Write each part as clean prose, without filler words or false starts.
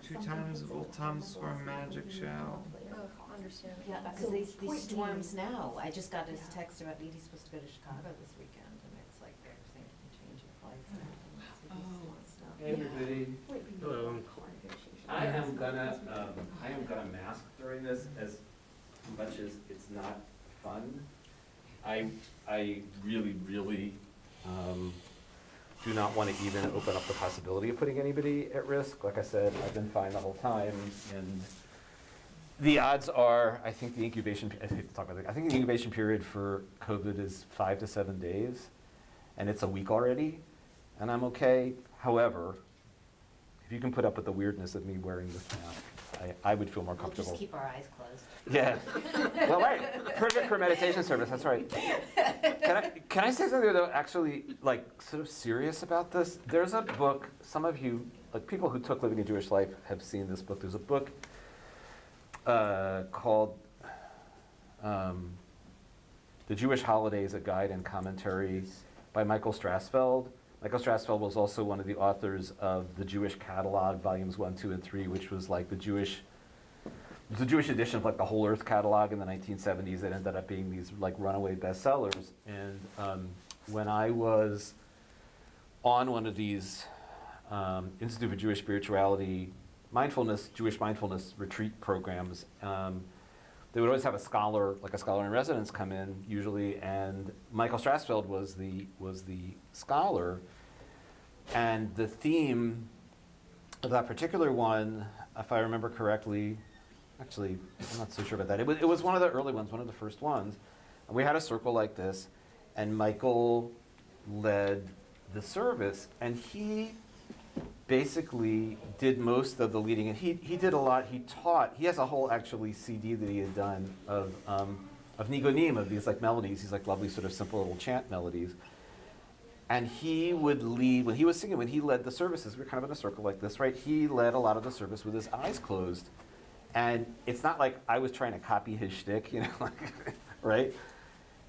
2 times old Tom's for a magic show. Oh, understandable. Yeah, because these storms now, I just got a text about Edie's supposed to go to Chicago this weekend, and it's like they're thinking of changing flights and everything. Hey everybody. Hello. I am gonna mask during this as much as it's not fun. I really, do not want to even open up the possibility of putting anybody at risk. Like I said, I've been fine the whole time, and the odds are, I think the incubation period for COVID is 5 to 7 days, and it's a week already, and I'm okay. However, if you can put up with the weirdness of me wearing this mask, I would feel more We'll comfortable. just keep our eyes closed. Yeah. Well, right. Perfect for meditation service. That's right. Can I say something though? Actually, like sort of serious about this. There's a book. Some of you, like people who took Living a Jewish Life, have seen this book. There's a book called "The Jewish Holidays: A Guide and Commentary" by Michael Strassfeld. Michael Strassfeld was also one of the authors of the Jewish Catalog, volumes 1, 2, and 3, which was like the Jewish edition of like the Whole Earth Catalog in the 1970s that ended up being these like runaway bestsellers. And when I was on one of these Institute for Jewish Spirituality Jewish mindfulness retreat programs, they would always have a scholar in residence come in usually, and Michael Strassfeld was the scholar, and the theme of that particular one, if I remember correctly, actually I'm not so sure about that. It was one of the early ones, one of the first ones, and we had a circle like this, and Michael led the service, and he basically did most of the leading, and he did a lot. He taught. He has a whole actually CD that he had done of nigonim, of these like melodies, these like lovely sort of simple little chant melodies. And he would lead when he was singing. When he led the services, we were kind of in a circle like this, right? He led a lot of the service with his eyes closed, and it's not like I was trying to copy his shtick, you know, like, right?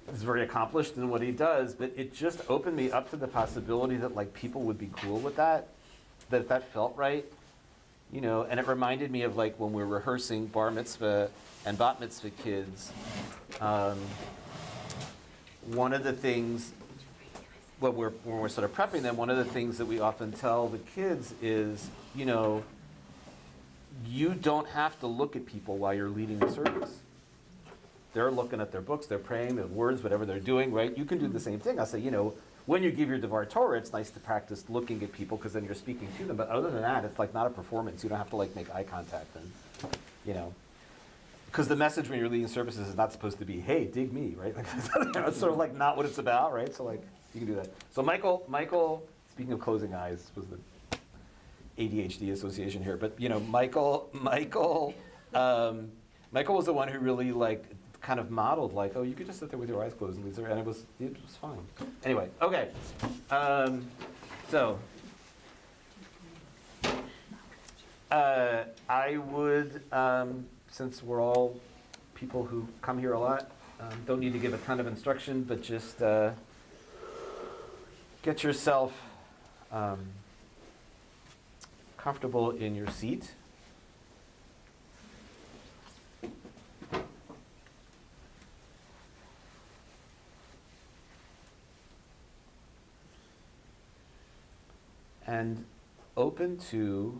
He's very accomplished in what he does, but it just opened me up to the possibility that like people would be cool with that. That if that felt right, you know, and it reminded me of like when we're rehearsing bar mitzvah and bat mitzvah kids, one of the things, when we're sort of prepping them, one of the things that we often tell the kids is, you know, you don't have to look at people while you're leading the service. They're looking at their books, they're praying, their words, whatever they're doing, right? You can do the same thing. I say, you know, when you give your Devar Torah, it's nice to practice looking at people because then you're speaking to them. But other than that, it's like not a performance. You don't have to like make eye contact and, you know, because the message when you're leading services is not supposed to be, hey, dig me, right? Like, you know, it's sort of like not what it's about, right? So like you can do that. So Michael, speaking of closing eyes, was the ADHD association here, but you know, Michael was the one who really like kind of modeled like, oh, you could just sit there with your eyes closed and it was fine. Anyway, okay. So I would, since we're all people who come here a lot, don't need to give a ton of instruction, but just get yourself comfortable in your seat. And open to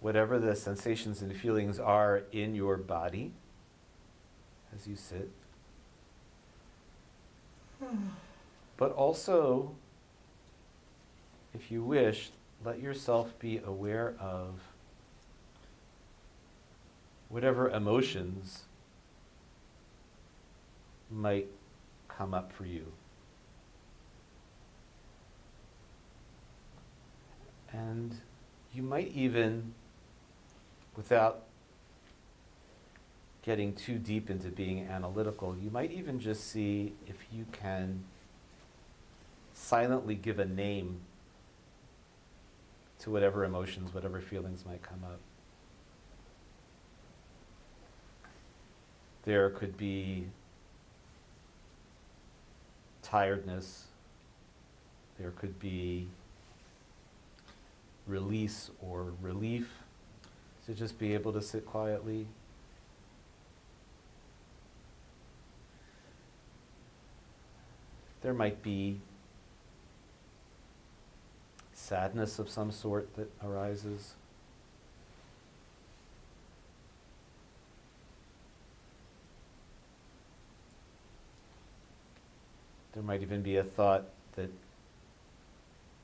whatever the sensations and feelings are in your body as you sit. But also, if you wish, let yourself be aware of whatever emotions might come up for you. And you might even, without getting too deep into being analytical, you might even just see if you can silently give a name to whatever emotions, whatever feelings might come up. There could be tiredness. There could be release or relief to just be able to sit quietly. There might be sadness of some sort that arises. There might even be a thought that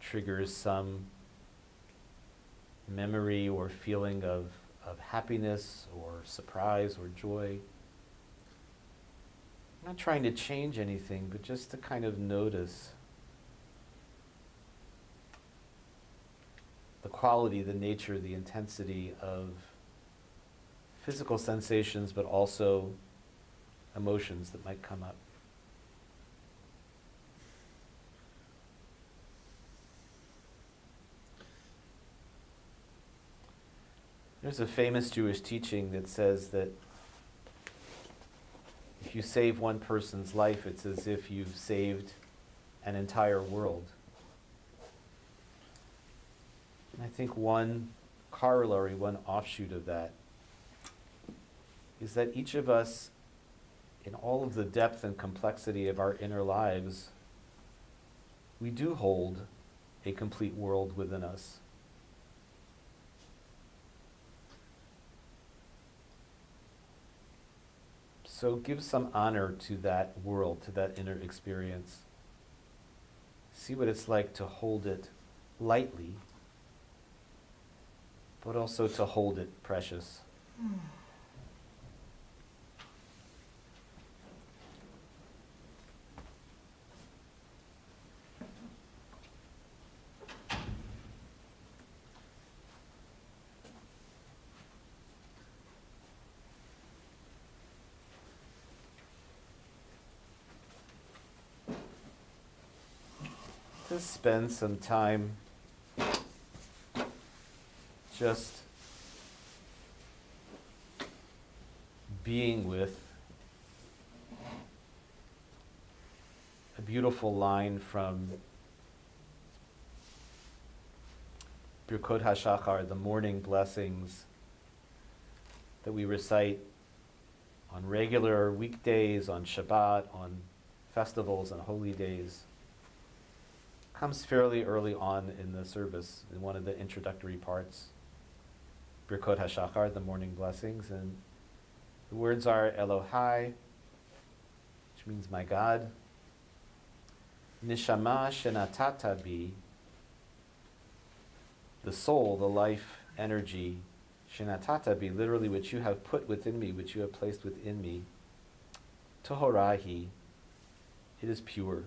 triggers some memory or feeling of happiness or surprise or joy. I'm not trying to change anything, but just to kind of notice the quality, the nature, the intensity of physical sensations, but also emotions that might come up. There's a famous Jewish teaching that says that if you save one person's life, it's as if you've saved an entire world. And I think one corollary, one offshoot of that, is that each of us, in all of the depth and complexity of our inner lives, we do hold a complete world within us. So give some honor to that world, to that inner experience. See what it's like to hold it lightly, but also to hold it precious. Just spend some time just being with a beautiful line from Birkot HaShachar, the morning blessings that we recite on regular weekdays, on Shabbat, on festivals and holy days. Comes fairly early on in the service, in one of the introductory parts. Birkot HaShachar, the morning blessings, and the words are Elohai, which means my God, Nishama Shenatata Bi, the soul, the life energy, Shenatata Bi, literally which you have put within me, which you have placed within me, Tohorahi, it is pure.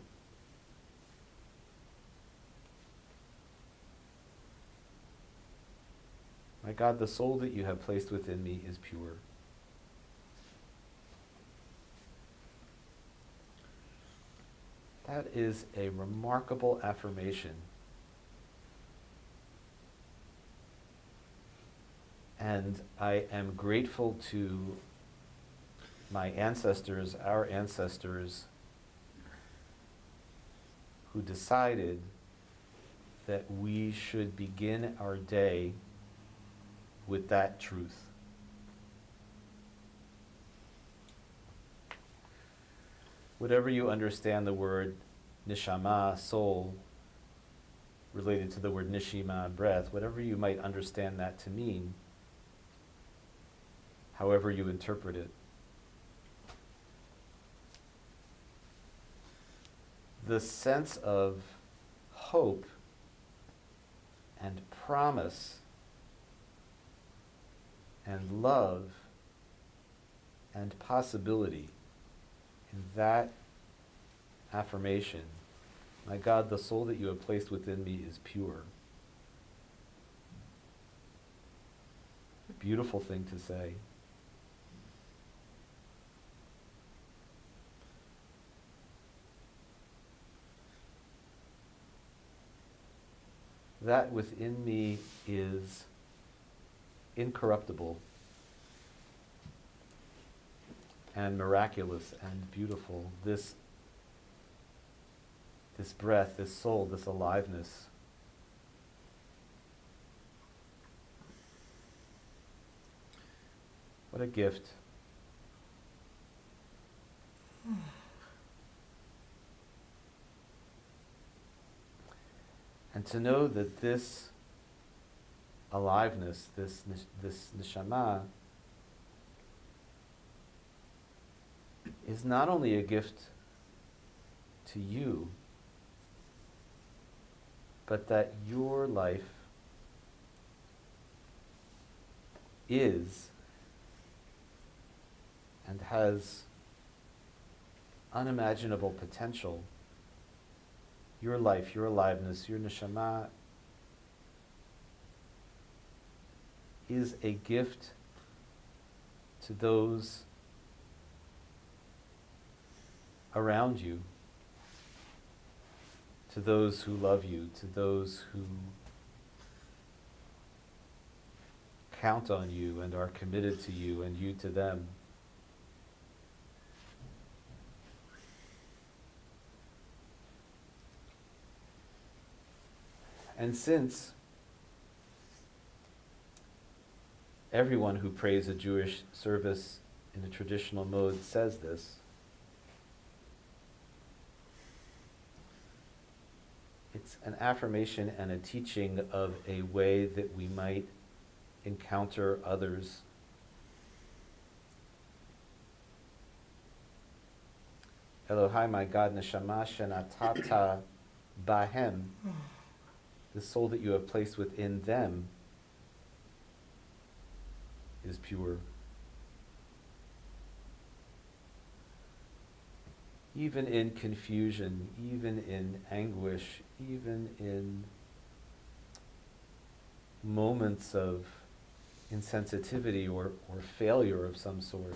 My God, the soul that you have placed within me is pure. That is a remarkable affirmation. And I am grateful to my ancestors, our ancestors, who decided that we should begin our day with that truth. Whatever you understand the word nishama, soul, related to the word nishima, breath, whatever you might understand that to mean, however you interpret it, the sense of hope and promise and love and possibility in that affirmation, my God, the soul that you have placed within me is pure. A beautiful thing to say. That within me is incorruptible and miraculous and beautiful. This breath, this soul, this aliveness What a gift. And to know that this aliveness, this neshama, is not only a gift to you, but that your life is and has unimaginable potential. Your life, your aliveness, your neshama is a gift to those around you, to those who love you, to those who count on you and are committed to you, and you to them. And since everyone who prays a Jewish service in a traditional mode says this, it's an affirmation and a teaching of a way that we might encounter others. Elohai, my God, neshama shenatata bahem, the soul that you have placed within them is pure. Even in confusion, even in anguish, even in moments of insensitivity or failure of some sort,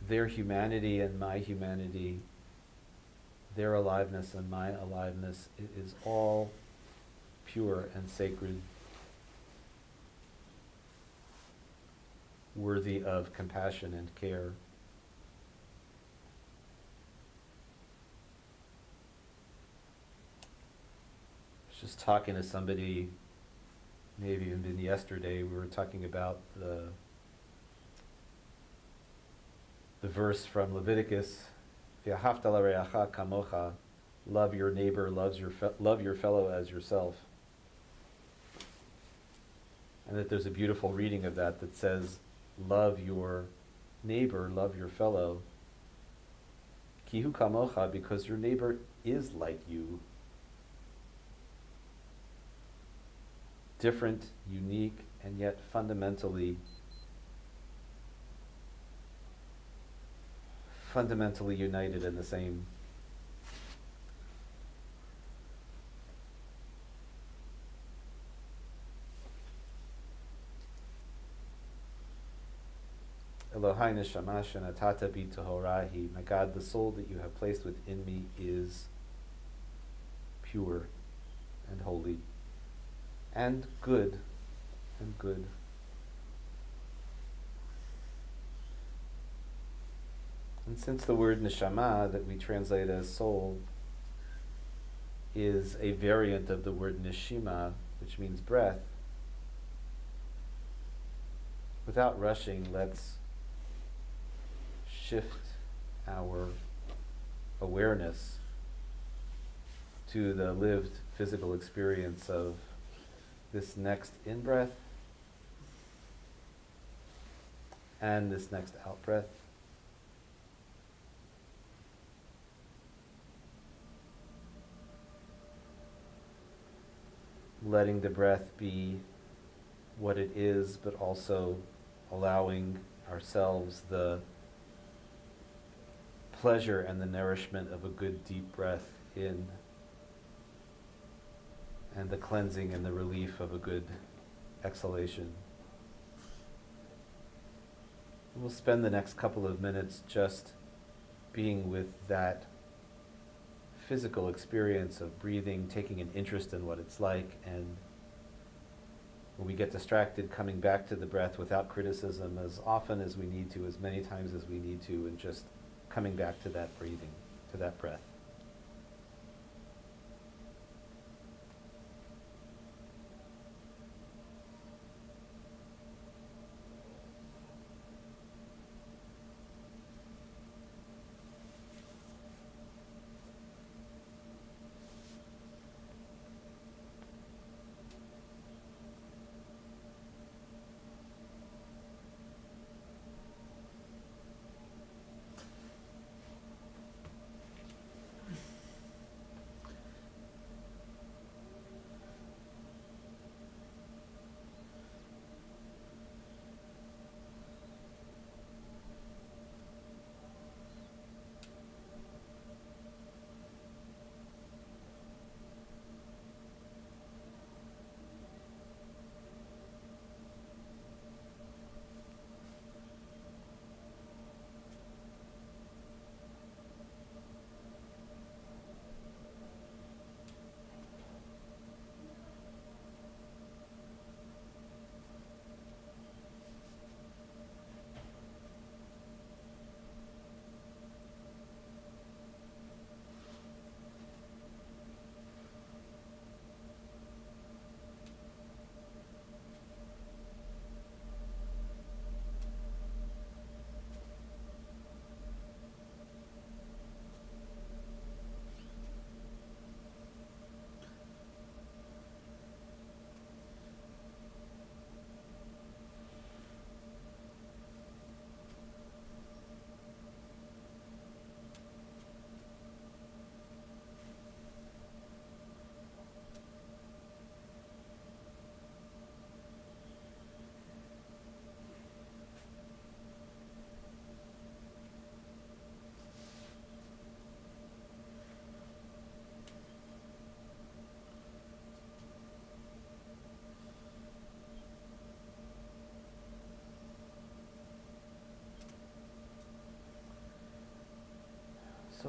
their humanity and my humanity, their aliveness and my aliveness, it is all pure and sacred, worthy of compassion and care. I was just talking to somebody, maybe even yesterday, we were talking about the verse from Leviticus, V'ahavta l'reacha kamocha, love your neighbor, love your fellow as yourself. And that there's a beautiful reading of that that says, love your neighbor, love your fellow. Kihu kamocha, because your neighbor is like you. Different, unique, and yet fundamentally united in the same. Elohai neshama shenatata bi tohorahi. My God, the soul that you have placed within me is pure and holy and good and good. And since the word neshama that we translate as soul is a variant of the word neshima, which means breath, without rushing, let's shift our awareness to the lived physical experience of this next in-breath and this next out-breath. Letting the breath be what it is, but also allowing ourselves the pleasure and the nourishment of a good deep breath in, and the cleansing and the relief of a good exhalation. We'll spend the next couple of minutes just being with that physical experience of breathing, taking an interest in what it's like, and when we get distracted, coming back to the breath without criticism as often as we need to, as many times as we need to, and just coming back to that breathing, to that breath.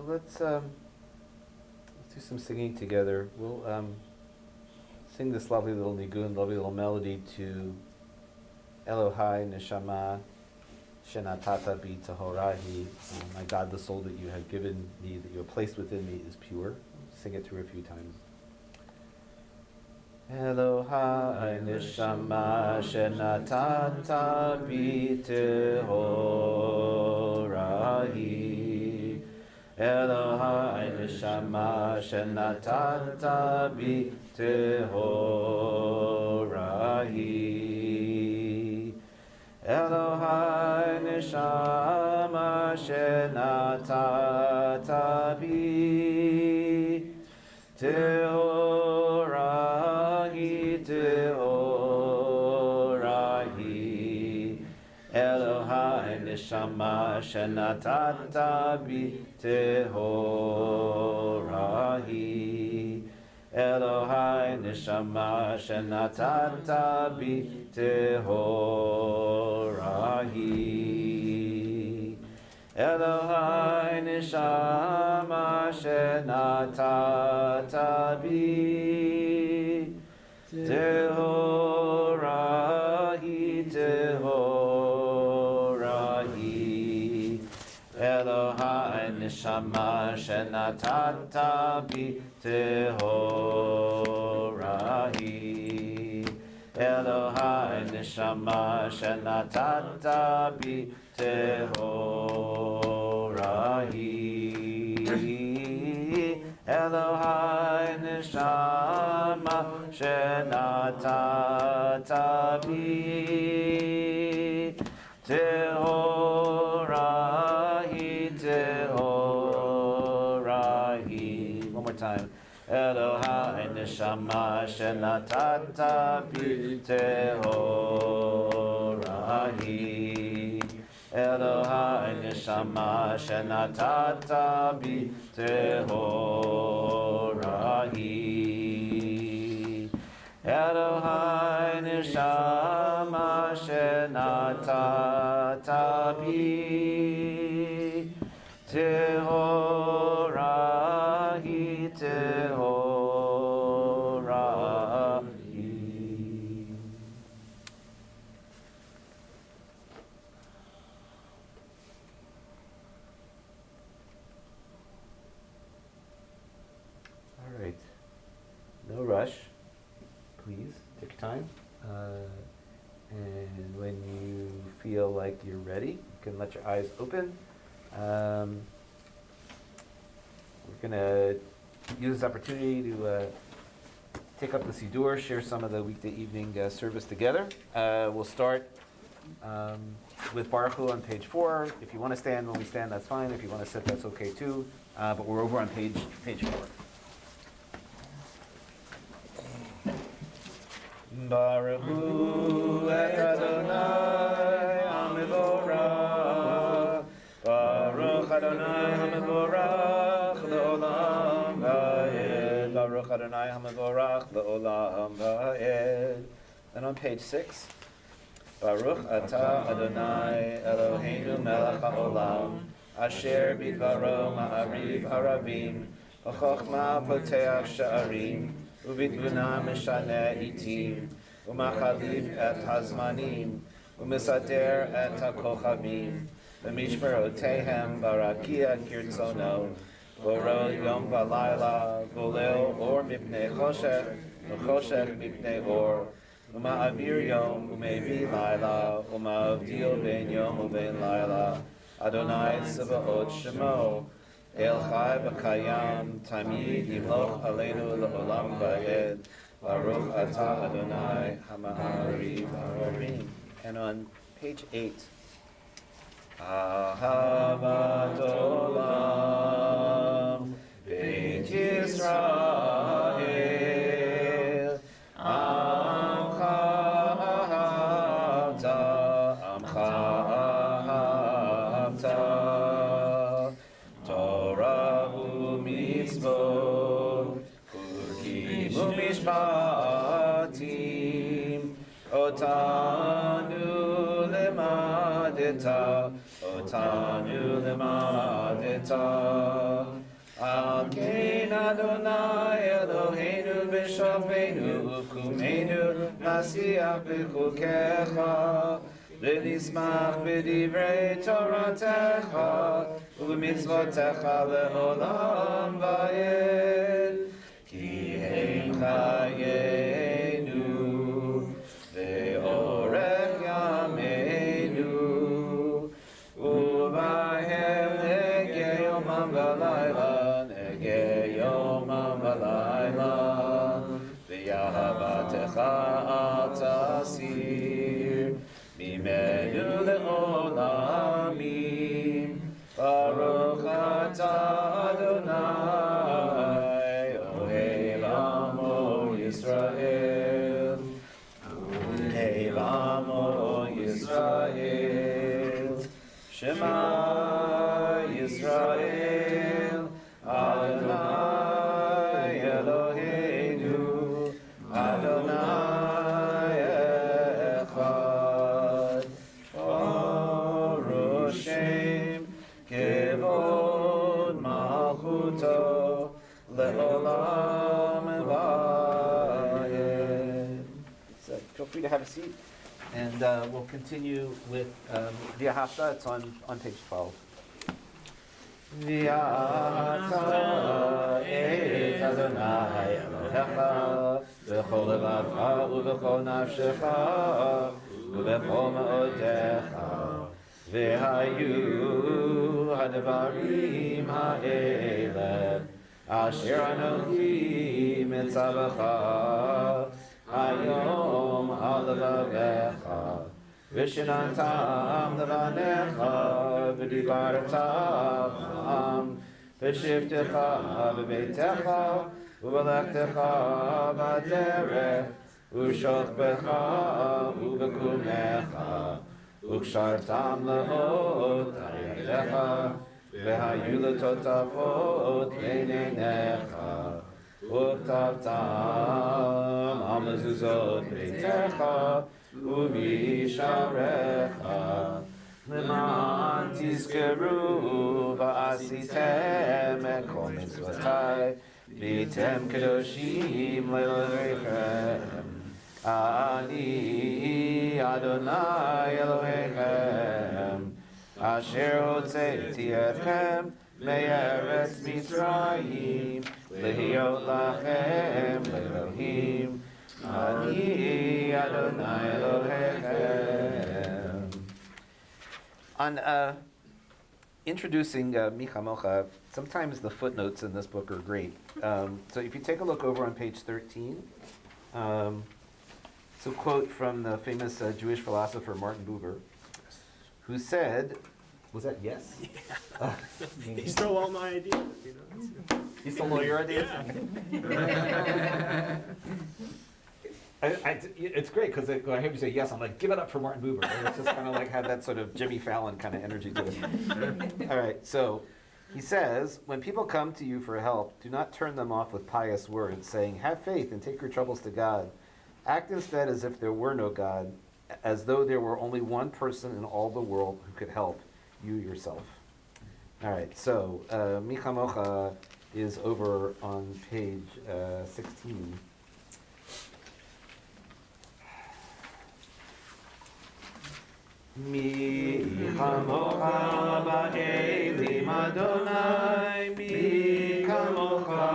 So let's do some singing together. We'll sing this lovely little nigun, lovely little melody to Elohai Neshama Shenatata Bi Tahorahi. My God, the soul that you have given me, that you have placed within me, is pure. Sing it through a few times. Elohai Neshama Shenatata Bi Tahorahi. Elohai Neshama Shenatata Bi Tahorahi. Elohai Neshama Shenatata Bi Tehorahi, Tehorahi. Elohai Neshama Shenatata Bi Tehorahi. Elohai Neshama Shenatata Bi Tehorahi. Elohai Neshama Shenatata Bi Tehorahi, Tehorahi. Elohai Neshama Shenatata Bi Tehorahi. Elohai Neshama Shenatata Bi Tehorahi. Elohai Neshama Shenatata Bi Tehorahi, Tehorahi. One more time. Elohai Neshama Shenatata Bi Tehorahi. Elohai Neshama Shenatata Bi Tehorahi. Elohai Neshama Shenatata Bi Tehorahi, Tehorahi. All right. No rush. Please take your time. And when you feel like you're ready, you can let your eyes open. We're going to use this opportunity to take up the Siddur, share some of the weekday evening service together. We'll start with Baruch Hu on page 4. If you want to stand when we stand, that's fine. If you want to sit, that's okay too. But we're over on page 4. Baruch Hu et Adonai HaMevorach. Baruch Adonai HaMevorach le'olam va'ed. Baruch Adonai HaMevorach le'olam va'ed. Then on page 6, Baruch Atah Adonai Eloheinu melech ha'olam, asher bidvaro ma'ariv haravim, v'chochma poteach sha'arim, ובתבונה משנה עיתים, ומחליף את הזמנים, ומסדר את הכוכבים, ומשמרותיהם ברקיע כרצונו, בורא יום ולילה, גולל אור מפני חושך, וחושך מפני אור, ומעביר יום ומביא לילה, ומבדיל בין יום ובין לילה, אדוני צבאות שמו, El Chai v'Kayam Tamid Yimloch Aleinu L'Olam Va'ed Baruch Atah Adonai Hama'ariv Haravim. And on page 8, Ahavat Olam Beit Yisrael Amcha Ahavta Amcha Ahavta Mishpatim Otanu lemadeta Otanu lemadeta Kein Adonai Eloheinu b'shavenu u'kumenu nasiach b'chukecha v'nismach b'divrei Toratecha u'b'mitzvotecha le'olam va'ed ki heim chayenu ve'orech yameinu u'bahem negeh yomam v'layla negeh yomam v'layla v'yahavatecha al tasir mimenu le'olamim Baruch atah Adonai Ohev Amo Yisrael Ohev Amo Yisrael Shema Yisrael Adonai Eloheinu Adonai Echad Baruch Shem Kevod Malchuto Le'olam Vayed. So feel free to have a seat, and we'll continue with the Ahafta. It's on page 12. V'yata et Adonai Elohecha v'chol levavcha u'v'chol nafshecha u'v'chol ma'odecha v'hayu hadvarim ha'ele asher anochi mitzavacha hayom al levavecha v'shinantam levanecha v'dibartam v'shivtecha v'beitecha u'v'lechtecha b'derech u'shokbecha u'v'kumecha u'kshartam le'ot ayadecha v'hayu letotafot b'neinecha u'ktavtam al mezuzot beitecha u'misharecha למען תזכרו ועשיתם את כל מצוותיי והייתם קדושים לאלוהיכם אני אדוני אלוהיכם אשר הוצאתי אתכם מארץ מצרים להיות לכם לאלוהים אני אדוני אלוהיכם. On introducing Micha Mocha, sometimes the footnotes in this book are great. So if you take a look over on page 13, it's a quote from the famous Jewish philosopher Martin Buber, who said, was that yes? Yeah. He stole all my ideas. You know? You stole all your ideas? It's great because when I hear you say yes, I'm like, give it up for Martin Buber. And it's just kind of like had that sort of Jimmy Fallon kind of energy to it. All right, so he says, when people come to you for help, do not turn them off with pious words, saying, have faith and take your troubles to God. Act instead as if there were no God, as though there were only one person in all the world who could help, you yourself. All right, so Micha Mocha is over on page 16. Mi kamocha ba'elim Adonai, mi kamocha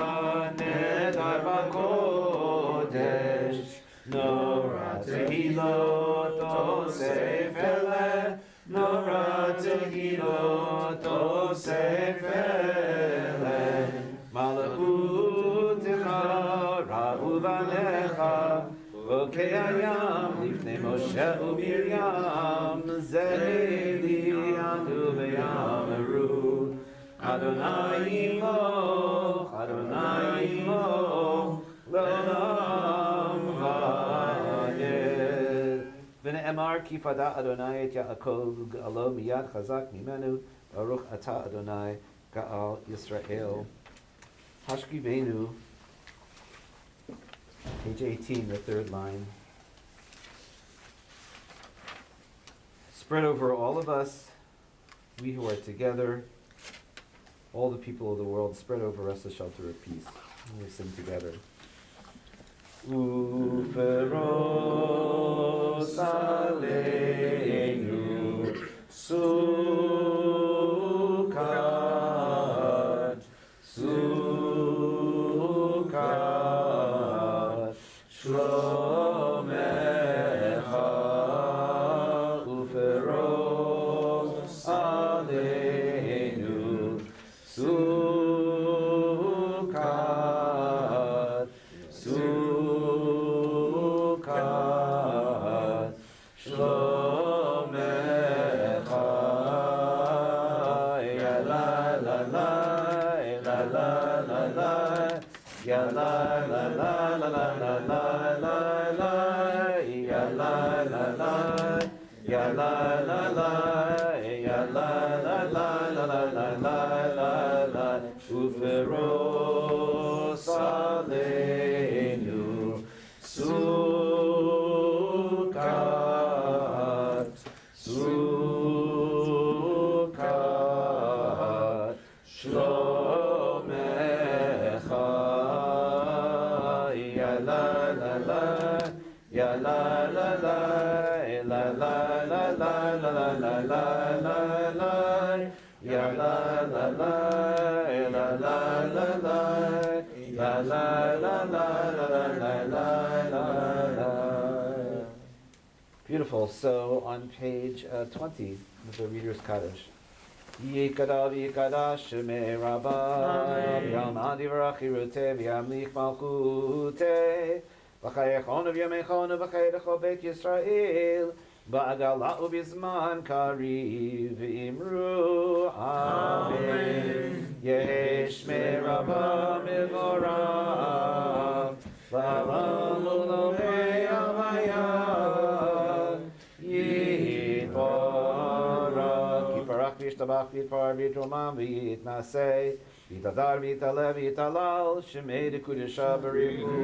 nedar b'kodesh, nora tehilot osef eleh, nora tehilot osef eleh, malachutecha ra'u v'necha, Okay, ayam lifnei Moshe u'Miriam ze'eli anu ve'yameru Adonai imoch le'olam va'ed V'ne'emar ki fada Adonai et Yaakov ga'alo miyad chazak mimenu Baruch atah Adonai ga'al Yisrael Hashkivenu. Page 18, the third line. Spread over all of us, we who are together, all the people of the world spread over us a shelter of peace. And we sing together. Uferos aleinu sukkot, sukkot, shlomecha. Uferos aleinu sukkot, sukkot, shlomecha. Ya la la la, la la la la, ya la la la la la la la la, ya la la la, ya la la la, ya la la la la la la la la. Uferos aleinu sukkot, sukkot, shlomecha. Ya la la la, ya la la la, la la la la la la la la la, ya la la la, la la la la, la la la la la la la. Beautiful. So on page 20 of the Reader's Kaddish. Yikadav yikadash shemei Rabbi Yamadi v'rachirute v'yamlich malchute v'chayechon v'yamechon v'chayedecho beit Yisrael ba'agala u'bizman kariv v'imru Amen. Yehi shmei Rabbi mivorav v'alam u'lomei avayah yitbarak yiparach v'yishtabach v'yitpar v'yitromam v'yitnasei v'yitadar v'yitaleh v'yitalal shemei dekudesha b'richu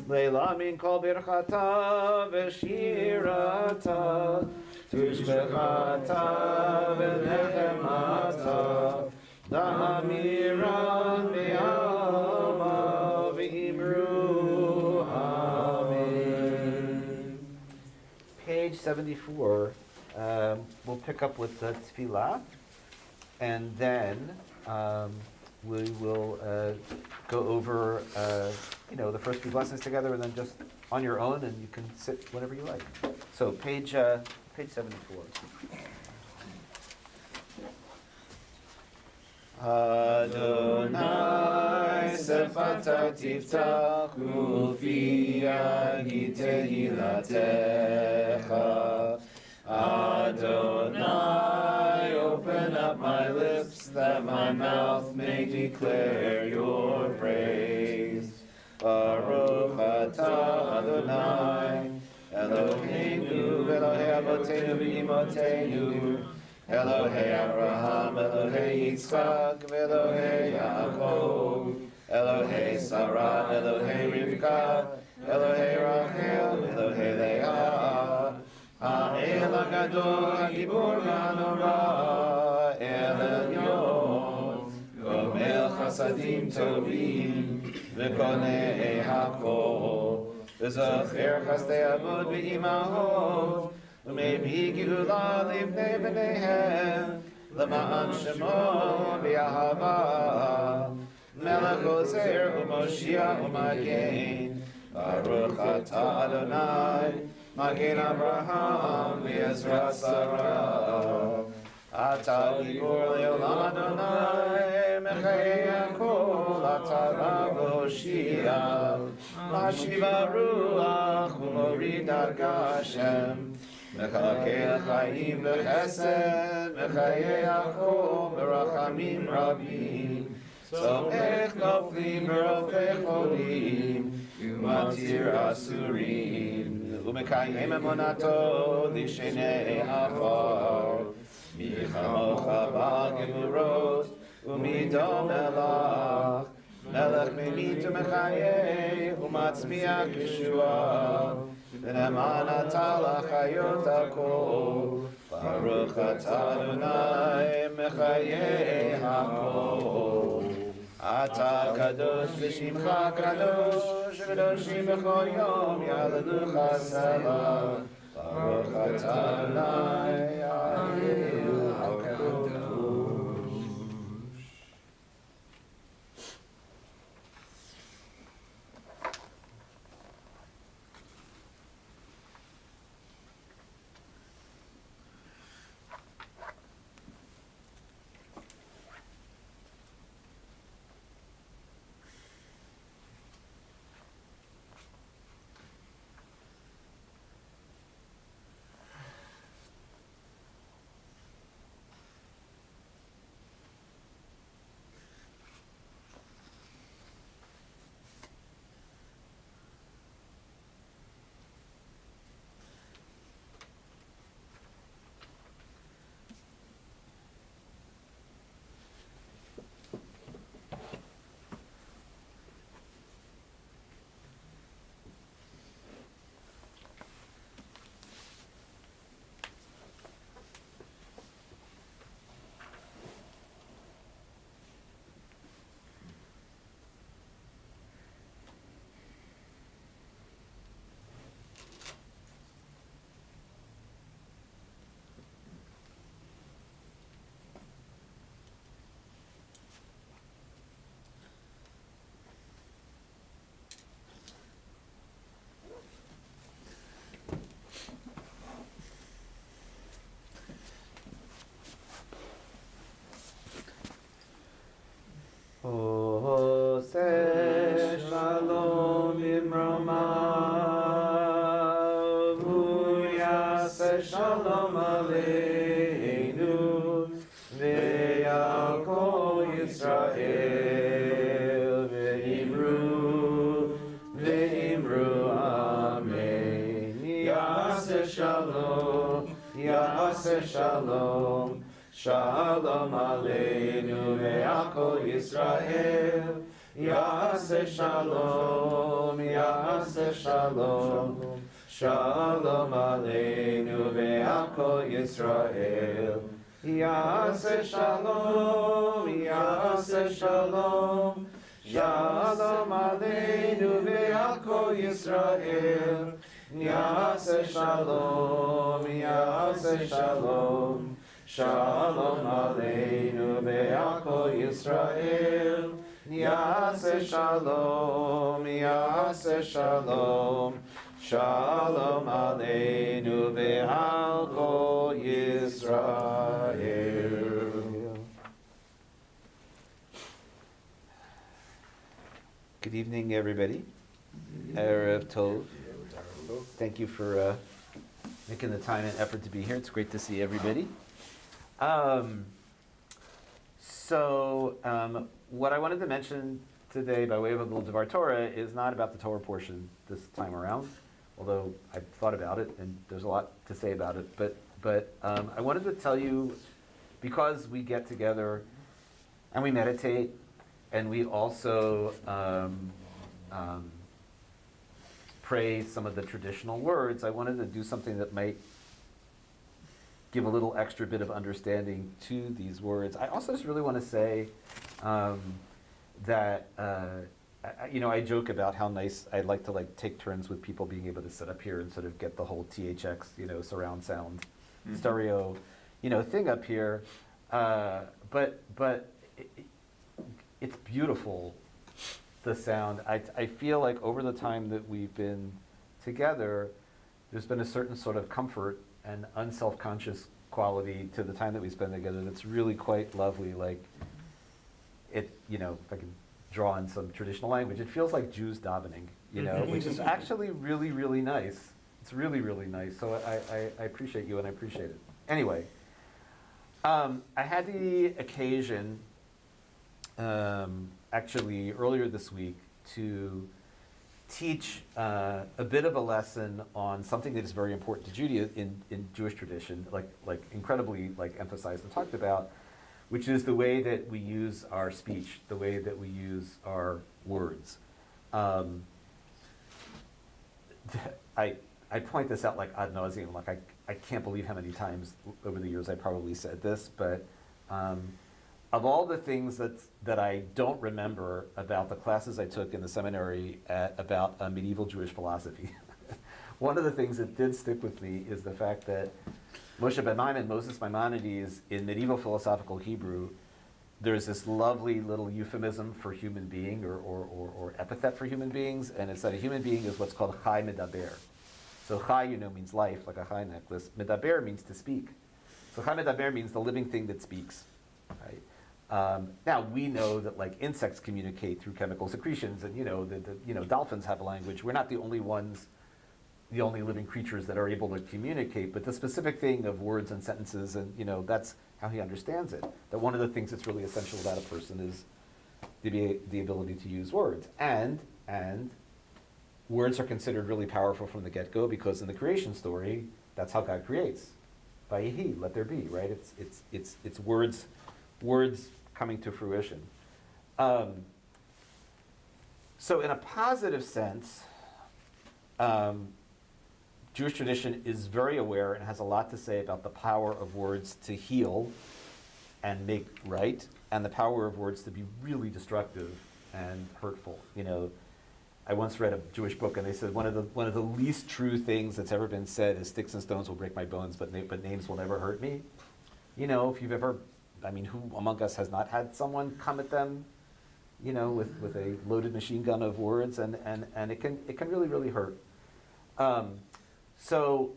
leila min kol birchata v'shirata tushbechata v'nechemata da'amiran v'yama v'imru Amen. Page 74, we'll pick up with the tefillah, and then we will go over, the first few lessons together, and then just on your own, and you can sit whenever you like. So page 74. Adonai sefata tiftach ufi yagi tehilatecha. Adonai, open up my lips that my mouth may declare your praise. Baruch atah Adonai, Eloheinu, Elohei Avotenu v'Imotenu, Elohei Abraham, Elohei Yitzchak, Elohei Yaakov, Elohei Sarah, Elohei Rivka, Elohei Rachel, Elohei Leah, Ha'el HaGadol, HaGibor HaNorah, El Elyon, Gomel Chasadim Tovim, V'konei HaKol, V'zocher Chasdei Avot V'imahot, U'mevi Geula Livnei B'neihem, L'ma'an Shemo B'Yahava, Melech Ozer U'Moshiach U'Magen, Baruch atah Adonai, Magen Abraham v'Ezra Sarah. Atah Gibor Le'olam Adonai, Mechayei HaKol, Atah Rav Hoshia, Mashiva Ruach U'Morid Darga Hashem, Mechalkei Chaim B'Chesed, Mechayei HaKol B'Rachamim Rabim, Somech Noflim B'Rofei Cholim, Umatir Asurim, Umekayem Emunato Lishenei Afar, Michamocha Ba'al Gemurot, Umidom Elach, Melech memit u'mechaye, u'matzmiach Yeshua, v'ne'eman ata l'chayot hakol, Baruch atah Adonai mechaye hakol. Ata kadosh v'shimcha kadosh, v'doshim b'chol yom yalelucha selah, Baruch atah Adonai Elohim HaKadosh. Oseh shalom imromav, yaseh shalom aleinu, ve'al kol Yisrael, ve'imru amen. Yaseh shalom, Shalom aleinu ve'al kol Yisrael. Yaseh shalom, Shalom aleinu ve'al kol Yisrael. Yaseh shalom, Shalom aleinu ve'al kol Yisrael. Yaseh shalom, Shalom aleinu ve'al kol Yisrael. Yaseh shalom, Shalom aleinu ve'al kol Yisrael. Good evening, everybody. Erev Tov. Thank you for making the time and effort to be here. It's great to see everybody. What I wanted to mention today by way of a little Devar Torah is not about the Torah portion this time around, although I've thought about it and there's a lot to say about it. But I wanted to tell you, because we get together and we meditate and we also pray some of the traditional words, I wanted to do something that might give a little extra bit of understanding to these words. I also just really want to say that I joke about how nice I'd like to take turns with people being able to sit up here and sort of get the whole THX surround sound stereo thing up here. But it's beautiful, the sound. I feel like over the time that we've been together, there's been a certain sort of comfort and unself-conscious quality to the time that we spend together that's really quite lovely. Like it, if I can draw on some traditional language, it feels like Jews davening, which is actually really, really nice. It's really, really nice. So I appreciate you and I appreciate it. Anyway, I had the occasion, actually earlier this week, to teach a bit of a lesson on something that is very important to Judaism in Jewish tradition, like incredibly emphasized and talked about, which is the way that we use our speech, the way that we use our words. I point this out like ad nauseum, like I can't believe how many times over the years I probably said this, but of all the things that I don't remember about the classes I took in the seminary about medieval Jewish philosophy, one of the things that did stick with me is the fact that Moshe ben Maimon, Moses Maimonides, in medieval philosophical Hebrew, there's this lovely little euphemism for human being or epithet for human beings, and it's that a human being is what's called chai medaber. So chai, means life, like a chai necklace. Medaber means to speak. So chai medaber means the living thing that speaks. Right? Now we know that like insects communicate through chemical secretions, and the dolphins have a language. We're not the only ones, the only living creatures that are able to communicate. But the specific thing of words and sentences, and that's how he understands it. That one of the things that's really essential about a person is the ability to use words, and words are considered really powerful from the get-go, because in the creation story, that's how God creates. Vayehi, let there be, right? It's words coming to fruition. So in a positive sense, Jewish tradition is very aware and has a lot to say about the power of words to heal and make right, and the power of words to be really destructive and hurtful. I once read a Jewish book, and they said one of the least true things that's ever been said is sticks and stones will break my bones, but names will never hurt me. If you've ever, who among us has not had someone come at them, with a loaded machine gun of words, and it can really, really hurt. So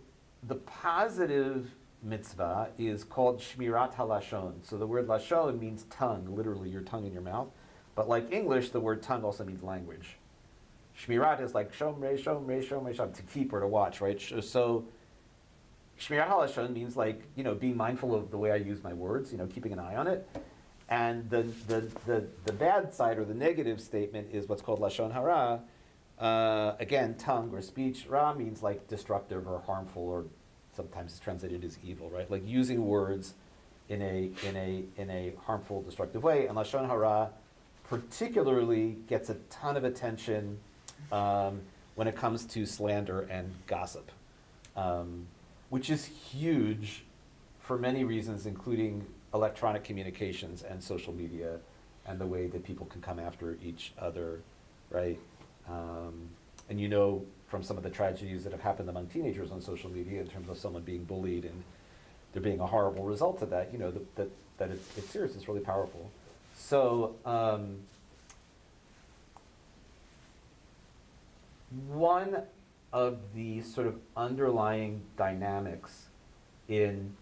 the positive mitzvah is called shmirat halashon. So the word lashon means tongue, literally your tongue in your mouth. But like English, the word tongue also means language. Shmirat is like shomrei, to keep or to watch, right? So shmirat halashon means like, being mindful of the way I use my words, keeping an eye on it. And the bad side or the negative statement is what's called lashon hara. Again, tongue or speech. Ra means like destructive or harmful, or sometimes it's translated as evil, right? Like using words in a harmful, destructive way. And lashon hara particularly gets a ton of attention when it comes to slander and gossip, which is huge for many reasons, including electronic communications and social media, and the way that people can come after each other, right? And from some of the tragedies that have happened among teenagers on social media in terms of someone being bullied and there being a horrible result to that, that it's serious, it's really powerful. So one of the sort of underlying dynamics in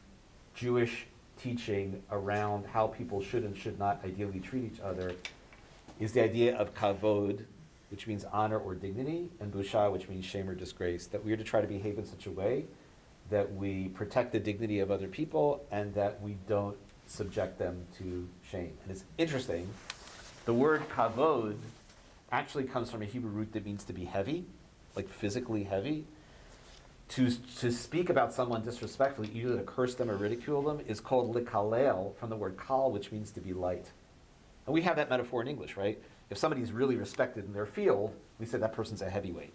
Jewish teaching around how people should and should not ideally treat each other is the idea of kavod, which means honor or dignity, and busha, which means shame or disgrace, that we are to try to behave in such a way that we protect the dignity of other people and that we don't subject them to shame. And it's interesting, the word kavod actually comes from a Hebrew root that means to be heavy, like physically heavy. To speak about someone disrespectfully, either to curse them or ridicule them, is called likalel, from the word kal, which means to be light. And we have that metaphor in English, right? If somebody's really respected in their field, we say that person's a heavyweight,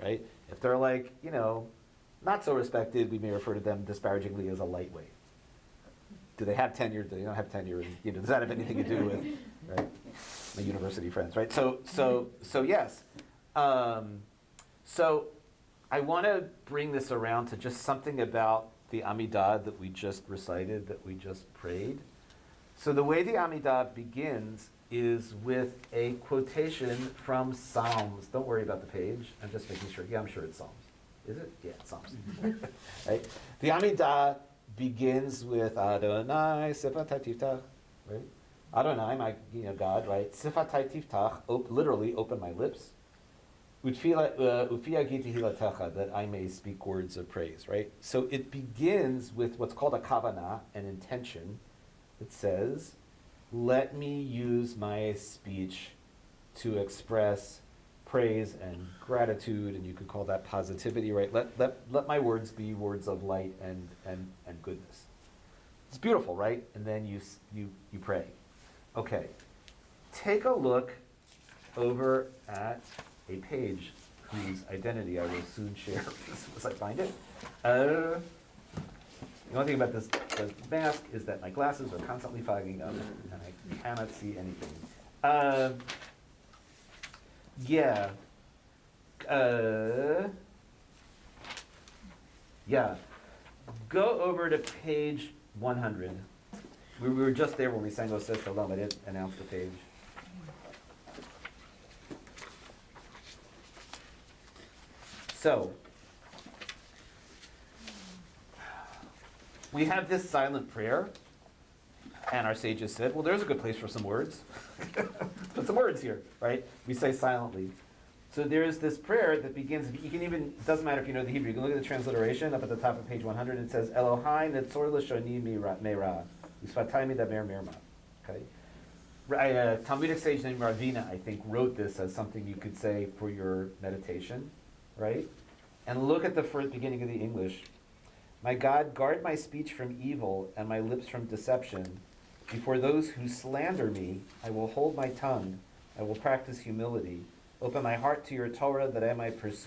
right? If they're like, not so respected, we may refer to them disparagingly as a lightweight. Do they have tenure? Do they not have tenure? And, does that have anything to do with, right? My university friends, right? So yes. So I want to bring this around to just something about the Amidah that we just recited, that we just prayed. So the way the Amidah begins is with a quotation from Psalms. Don't worry about the page. I'm just making sure. Yeah, I'm sure it's Psalms. Is it? Yeah, it's Psalms. Right? The Amidah begins with Adonai Sifatai Tiftach, right? Adonai, my God, right? Sifatai Tiftach, literally open my lips. Ufiya giti hilatecha, that I may speak words of praise, right? So it begins with what's called a kavanah, an intention. It says, let me use my speech to express praise and gratitude, and you could call that positivity, right? Let my words be words of light and goodness. It's beautiful, right? And then you pray. Okay, take a look over at a page whose identity I will soon share as soon as I find it. The only thing about this the mask is that my glasses are constantly fogging up and I cannot see anything. Yeah. Yeah. Go over to page 100. We were just there when we sang Oseh Shalom. I didn't announce the page. So, we have this silent prayer, and our sages said, well, there's a good place for some words. Put some words here, right? We say silently. So there's this prayer that begins, you can even, it doesn't matter if you know the Hebrew, you can look at the transliteration up at the top of page 100, it says, Elohai netzor l'shoni me'ra, usfatay medaber mirma. Okay? A Talmudic sage named Ravina, I think, wrote this as something you could say for your meditation, right? And look at the first beginning of the English. My God, guard my speech from evil and my lips from deception. Before those who slander me, I will hold my tongue. I will practice humility. Open my heart to your Torah that I might pursue